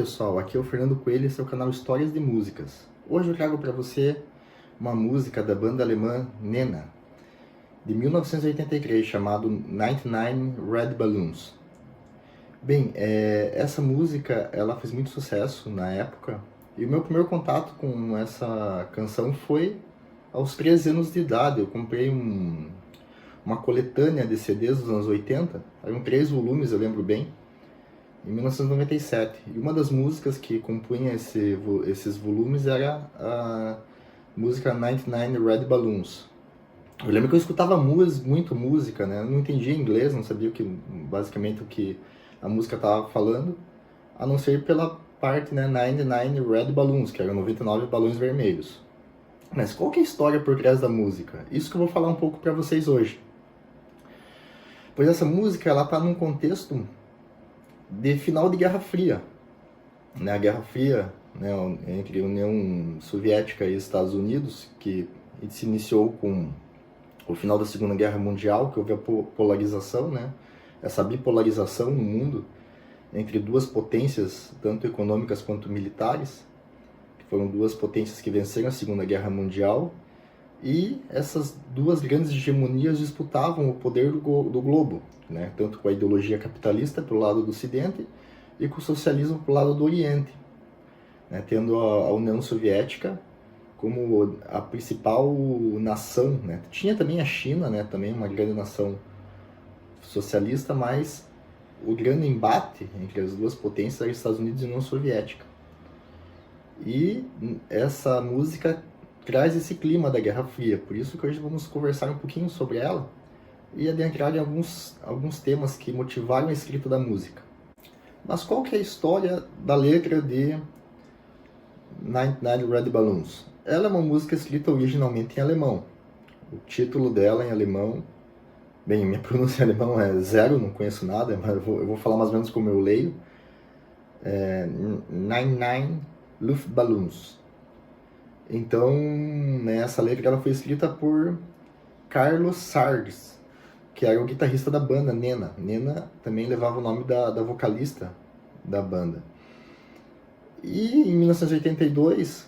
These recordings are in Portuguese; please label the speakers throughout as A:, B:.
A: pessoal, aqui é o Fernando Coelho e esse é o canal Histórias de Músicas. Hoje eu trago para você uma música da banda alemã Nena, de 1983, chamado 99 Red Balloons. Bem, essa música ela fez muito sucesso na época e o meu primeiro contato com essa canção foi aos 13 anos de idade. Eu comprei uma coletânea de CDs dos anos 80, eram 3 volumes, eu lembro bem, em 1997. E uma das músicas que compunha esses volumes era a música 99 Red Balloons. Eu lembro que eu escutava muito música, né? Eu não entendia inglês, não sabia basicamente o que a música estava falando, a não ser pela parte, né, 99 Red Balloons, que eram 99 balões vermelhos. Mas qual que é a história por trás da música? Isso que eu vou falar um pouco para vocês hoje. Pois essa música, ela está num contexto de final de Guerra Fria, né? A Guerra Fria, né, entre a União Soviética e Estados Unidos, que se iniciou com o final da Segunda Guerra Mundial, que houve a polarização, né? Essa bipolarização no mundo entre duas potências, tanto econômicas quanto militares, que foram duas potências que venceram a Segunda Guerra Mundial, e essas duas grandes hegemonias disputavam o poder do globo, né? Tanto com a ideologia capitalista para o lado do Ocidente e com o socialismo para o lado do Oriente, né? Tendo a União Soviética como a principal nação, né? Tinha também a China, né? Também uma grande nação socialista, mas o grande embate entre as duas potências era Estados Unidos e União Soviética. E essa música traz esse clima da Guerra Fria, por isso que hoje vamos conversar um pouquinho sobre ela e adentrar em alguns temas que motivaram a escrita da música. Mas qual que é a história da letra de 99 Red Balloons? Ela é uma música escrita originalmente em alemão. O título dela em alemão, bem, minha pronúncia em alemão é zero, não conheço nada, mas eu vou falar mais ou menos como eu leio. 99 Luftballons. Então, né, essa letra ela foi escrita por Carlos Sardes, que era o guitarrista da banda Nena. Nena também levava o nome da vocalista da banda. E em 1982,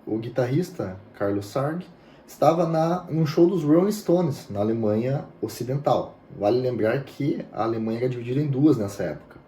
A: o guitarrista Carlos Sardes estava num show dos Rolling Stones, na Alemanha Ocidental. Vale lembrar que a Alemanha era dividida em duas nessa época,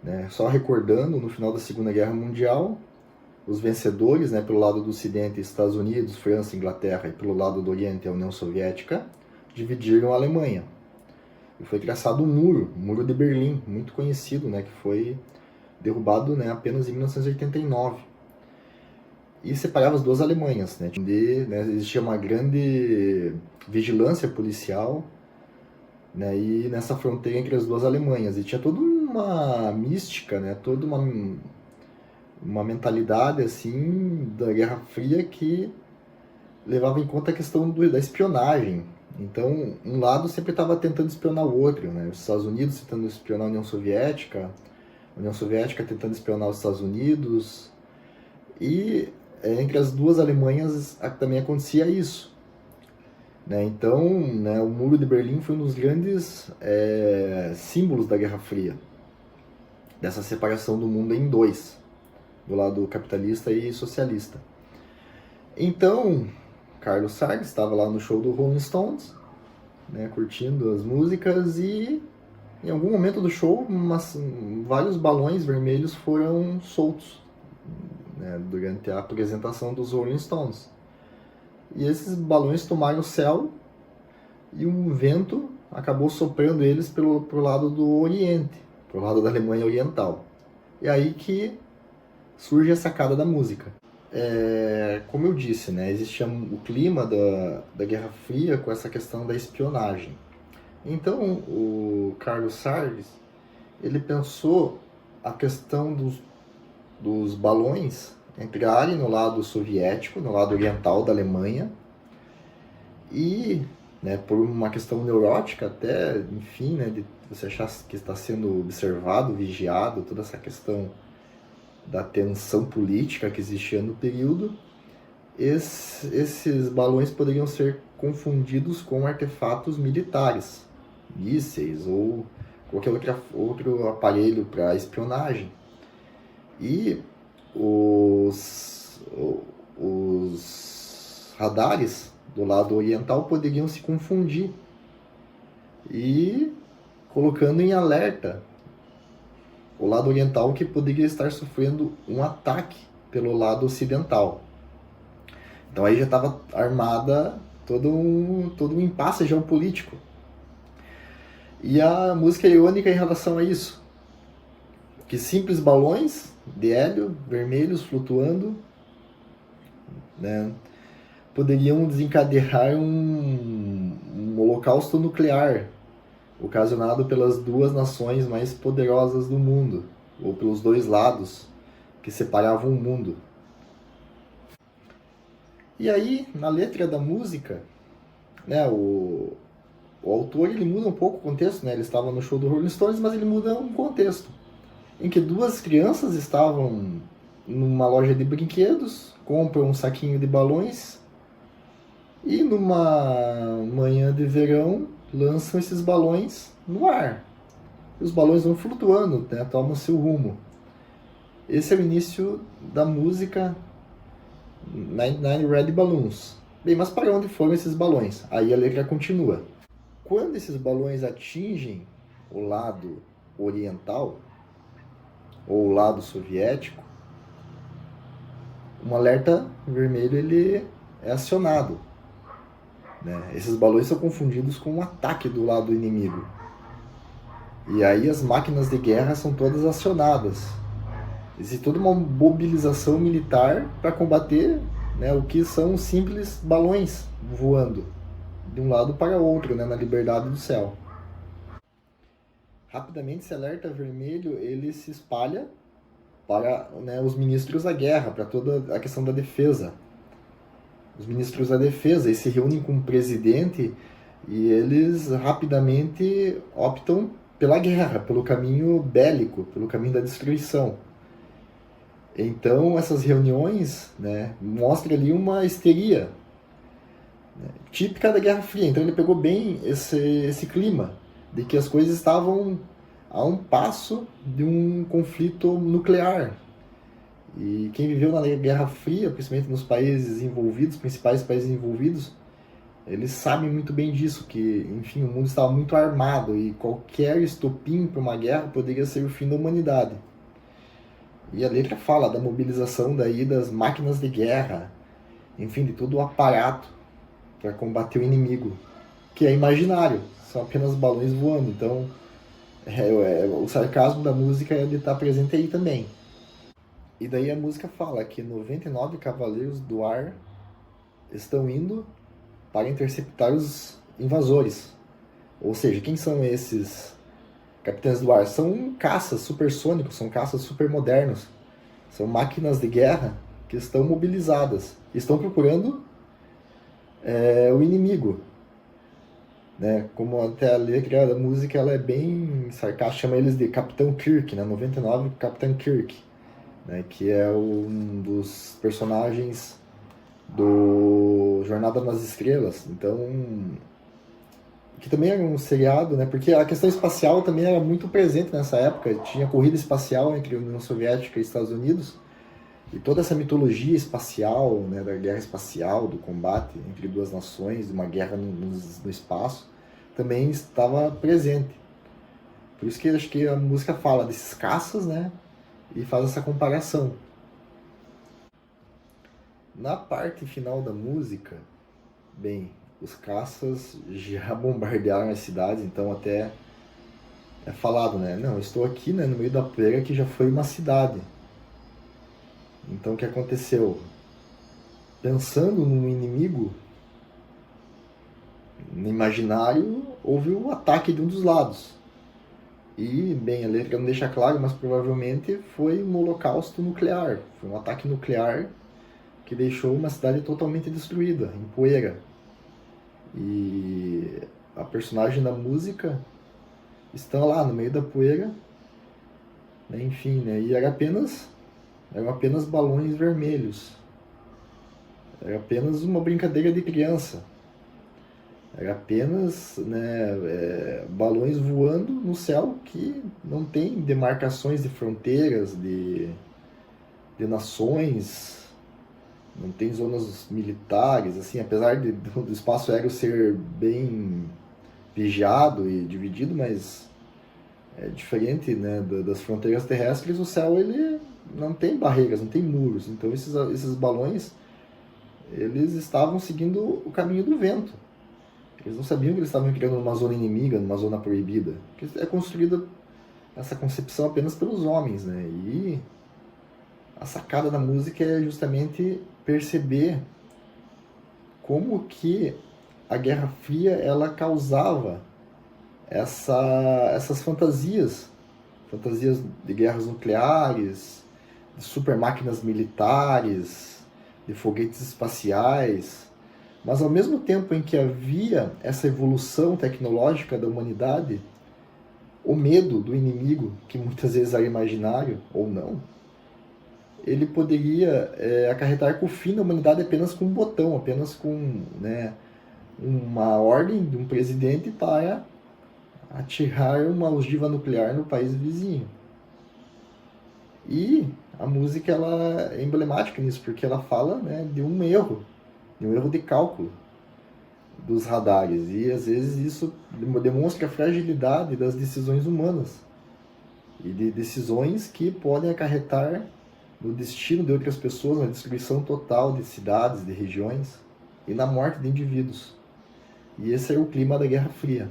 A: né? Só recordando, no final da Segunda Guerra Mundial, os vencedores, né, pelo lado do Ocidente, Estados Unidos, França, Inglaterra, e pelo lado do Oriente, a União Soviética, dividiram a Alemanha. E foi traçado um muro de Berlim, muito conhecido, né, que foi derrubado, né, apenas em 1989. E separava as duas Alemanhas, né, existia uma grande vigilância policial, né, e nessa fronteira entre as duas Alemanhas. E tinha toda uma mística, né, toda uma mentalidade assim da Guerra Fria que levava em conta a questão da espionagem. Então, um lado sempre estava tentando espionar o outro, né? Os Estados Unidos tentando espionar a União Soviética tentando espionar os Estados Unidos, e entre as duas Alemanhas também acontecia isso, né? Então, né, o Muro de Berlim foi um dos grandes símbolos da Guerra Fria, dessa separação do mundo em dois, do lado capitalista e socialista. Então, Carlos Sardes estava lá no show do Rolling Stones, né, curtindo as músicas, e em algum momento do show, vários balões vermelhos foram soltos, né, durante a apresentação dos Rolling Stones. E esses balões tomaram o céu e um vento acabou soprando eles pro lado do Oriente, pro lado da Alemanha Oriental. E aí que surge a sacada da música. Como eu disse, né, existia o clima da Guerra Fria com essa questão da espionagem. Então, o Carlos Sardes, ele pensou a questão dos balões entrarem no lado soviético, no lado oriental da Alemanha, e, né, por uma questão neurótica até, enfim, né, de você achar que está sendo observado, vigiado, toda essa questão da tensão política que existia no período, esses balões poderiam ser confundidos com artefatos militares, mísseis ou qualquer outro aparelho para espionagem. E os radares do lado oriental poderiam se confundir e colocando em alerta o lado oriental, que poderia estar sofrendo um ataque pelo lado ocidental. Então aí já estava armada todo um impasse geopolítico. E a música é irônica em relação a isso, que simples balões de hélio vermelhos flutuando, né, poderiam desencadear um holocausto nuclear ocasionado pelas duas nações mais poderosas do mundo, ou pelos dois lados que separavam o mundo. E aí, na letra da música, né, o autor ele muda um pouco o contexto, né? Ele estava no show do Rolling Stones, mas ele muda um contexto em que duas crianças estavam numa loja de brinquedos, compram um saquinho de balões e numa manhã de verão lançam esses balões no ar. E os balões vão flutuando, né? Tomam seu rumo. Esse é o início da música 99 Red Balloons. Bem, mas para onde foram esses balões? Aí a letra continua. Quando esses balões atingem o lado oriental, ou o lado soviético, um alerta vermelho ele é acionado. Né? Esses balões são confundidos com um ataque do lado inimigo. E aí as máquinas de guerra são todas acionadas. Existe toda uma mobilização militar para combater, né, o que são simples balões voando de um lado para outro, né, na liberdade do céu. Rapidamente esse alerta vermelho ele se espalha para, né, os ministros da guerra, para toda a questão da defesa. Os ministros da defesa eles se reúnem com o presidente e eles rapidamente optam pela guerra, pelo caminho bélico, pelo caminho da destruição. Então essas reuniões, né, mostram ali uma histeria, né, típica da Guerra Fria. Então ele pegou bem esse clima de que as coisas estavam a um passo de um conflito nuclear. E quem viveu na Guerra Fria, principalmente nos países envolvidos, principais países envolvidos, eles sabem muito bem disso, que, enfim, o mundo estava muito armado e qualquer estopim para uma guerra poderia ser o fim da humanidade. E a letra fala da mobilização daí das máquinas de guerra, enfim, de todo o aparato para combater o inimigo, que é imaginário, são apenas balões voando. Então, o sarcasmo da música ele está presente aí também. E daí a música fala que 99 cavaleiros do ar estão indo para interceptar os invasores. Ou seja, quem são esses capitães do ar? São caças supersônicos, são caças supermodernos. São máquinas de guerra que estão mobilizadas. Estão procurando o inimigo. Né? Como até a letra da música ela é bem sarcástica, chama eles de Capitão Kirk, né? 99 Capitão Kirk. Né, que é um dos personagens do Jornada nas Estrelas. Então, que também era um seriado, né, porque a questão espacial também era muito presente nessa época. Tinha corrida espacial entre a União Soviética e Estados Unidos, e toda essa mitologia espacial, né, da guerra espacial, do combate entre duas nações, de uma guerra no espaço, também estava presente. Por isso que acho que a música fala desses caças, né, e faz essa comparação. Na parte final da música, bem, os caças já bombardearam as cidades, então até é falado, né? Não, eu estou aqui, né, no meio da poeira que já foi uma cidade. Então o que aconteceu? Pensando no inimigo, no imaginário, houve o ataque de um dos lados. E, bem, a letra não deixa claro, mas provavelmente foi um holocausto nuclear. Foi um ataque nuclear que deixou uma cidade totalmente destruída, em poeira. E a personagem da música está lá no meio da poeira, né, enfim, né, e eram apenas balões vermelhos. Era apenas uma brincadeira de criança. Era apenas, né, balões voando no céu que não tem demarcações de fronteiras, de de nações, não tem zonas militares, assim, apesar do espaço aéreo ser bem vigiado e dividido, mas é diferente, né, das fronteiras terrestres. O céu ele não tem barreiras, não tem muros, então esses balões eles estavam seguindo o caminho do vento. Eles não sabiam que eles estavam criando uma zona inimiga, uma zona proibida, que é construída essa concepção apenas pelos homens, né? E a sacada da música é justamente perceber como que a Guerra Fria ela causava essas fantasias de guerras nucleares, de super máquinas militares, de foguetes espaciais, mas ao mesmo tempo em que havia essa evolução tecnológica da humanidade, o medo do inimigo, que muitas vezes era imaginário ou não, ele poderia acarretar com o fim da humanidade apenas com um botão, apenas com, né, uma ordem de um presidente para atirar uma ogiva nuclear no país vizinho. E a música ela é emblemática nisso, porque ela fala, né, de um erro de cálculo dos radares. E às vezes isso demonstra a fragilidade das decisões humanas e de decisões que podem acarretar no destino de outras pessoas, na destruição total de cidades, de regiões e na morte de indivíduos. E esse é o clima da Guerra Fria.